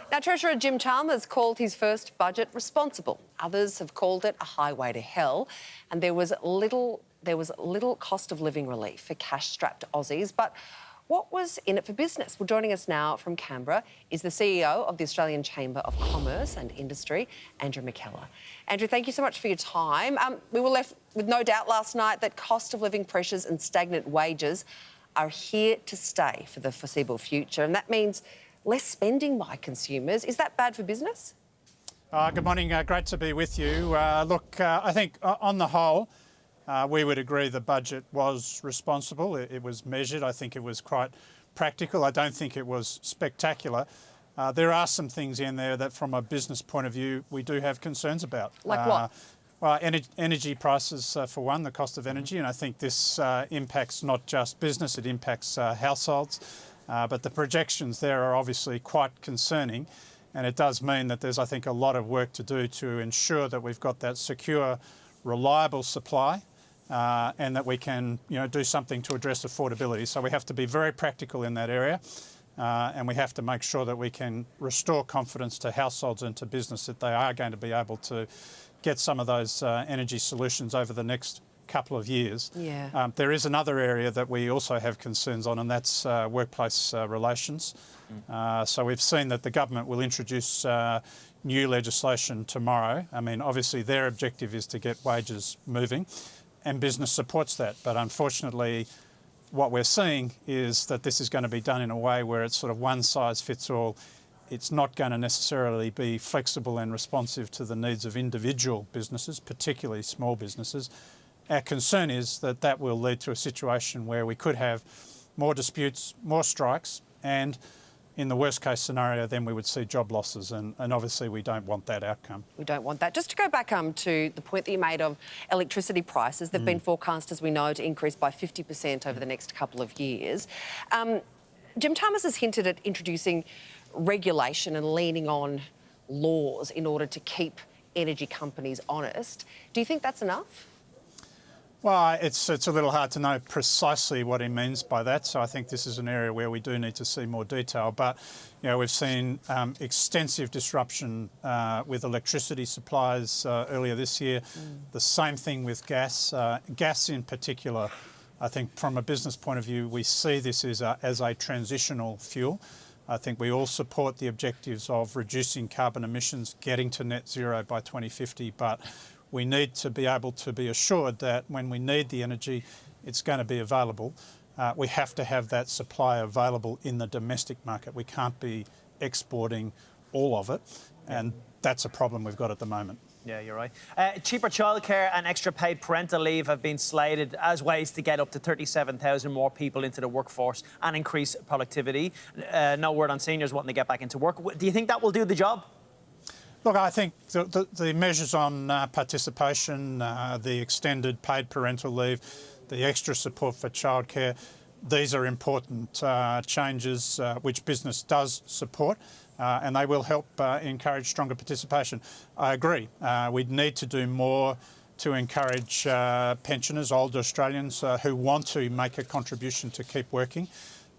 Now, Treasurer Jim Chalmers called his first budget responsible. Others have called it a highway to hell, and there was little cost of living relief for cash-strapped Aussies. But what was in it for business? Well, joining us now from Canberra is the CEO of the Australian Chamber of Commerce and Industry, Andrew McKellar. Andrew, thank you so much for your time. We were left with no doubt last night that cost of living pressures and stagnant wages are here to stay for the foreseeable future, and that means less spending by consumers. Is that bad for business? Good morning. Great to be with you. I think on the whole, we would agree the budget was responsible. It was measured. I think it was quite practical. I don't think it was spectacular. There are some things in there that, from a business point of view, we do have concerns about. Like what? Well, energy prices, for one, the cost of energy, and I think this impacts not just business, it impacts households. But the projections there are obviously quite concerning, and it does mean that there's, I think, a lot of work to do to ensure that we've got that secure, reliable supply, and that we can, do something to address affordability. So we have to be very practical in that area, and we have to make sure that we can restore confidence to households and to business that they are going to be able to get some of those energy solutions over the next couple of years. Yeah. There is another area that we also have concerns on, and that's workplace relations. So we've seen that the government will introduce new legislation tomorrow. I mean, obviously their objective is to get wages moving, and business supports that. But unfortunately, what we're seeing is that this is going to be done in a way where it's sort of one size fits all. It's not going to necessarily be flexible and responsive to the needs of individual businesses, particularly small businesses. Our concern is that that will lead to a situation where we could have more disputes, more strikes, and in the worst case scenario, then we would see job losses, and obviously we don't want that outcome. We don't want that. Just to go back to the point that you made of electricity prices, they've been forecast, as we know, to increase by 50% over the next couple of years. Jim Chalmers has hinted at introducing regulation and leaning on laws in order to keep energy companies honest. Do you think that's enough? Well, it's a little hard to know precisely what he means by that, so I think this is an area where we do need to see more detail. But, we've seen extensive disruption with electricity supplies earlier this year. The same thing with gas. Gas in particular, I think from a business point of view, we see this as a transitional fuel. I think we all support the objectives of reducing carbon emissions, getting to net zero by 2050, but we need to be able to be assured that when we need the energy, it's going to be available. We have to have that supply available in the domestic market. We can't be exporting all of it, and that's a problem we've got at the moment. Yeah, you're right. Cheaper childcare and extra paid parental leave have been slated as ways to get up to 37,000 more people into the workforce and increase productivity. No word on seniors wanting to get back into work. Do you think that will do the job? Look, I think the measures on participation, the extended paid parental leave, the extra support for childcare, these are important changes which business does support, and they will help encourage stronger participation. I agree. We need to do more to encourage pensioners, older Australians who want to make a contribution to keep working.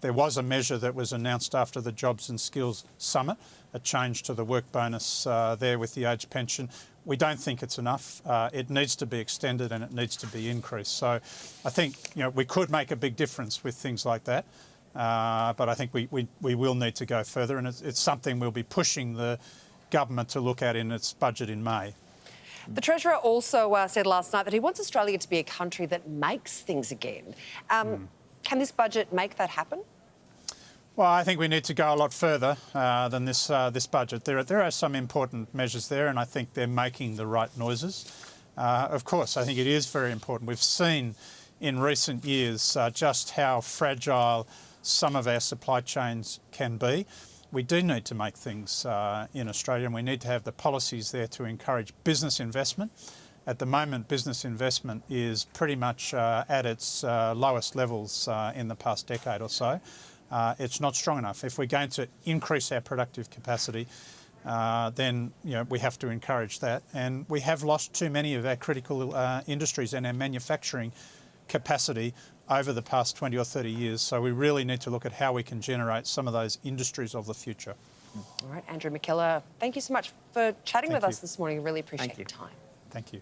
There was a measure that was announced after the Jobs and Skills Summit, a change to the work bonus there with the age pension. We don't think it's enough. It needs to be extended and it needs to be increased. So I think we could make a big difference with things like that, but I think we will need to go further, and it's something we'll be pushing the government to look at in its budget in May. The Treasurer also said last night that he wants Australia to be a country that makes things again. Can this budget make that happen? Well, I think we need to go a lot further than this budget. There are some important measures there, and I think they're making the right noises. Of course, I think it is very important. We've seen in recent years just how fragile some of our supply chains can be. We do need to make things in Australia, and we need to have the policies there to encourage business investment. At the moment, business investment is pretty much at its lowest levels in the past decade or so. It's not strong enough. If we're going to increase our productive capacity, then we have to encourage that. And we have lost too many of our critical industries and our manufacturing capacity over the past 20 or 30 years. So we really need to look at how we can generate some of those industries of the future. All right, Andrew McKellar, thank you so much for chatting with us this morning. Really appreciate Thank you. your time. Thank you.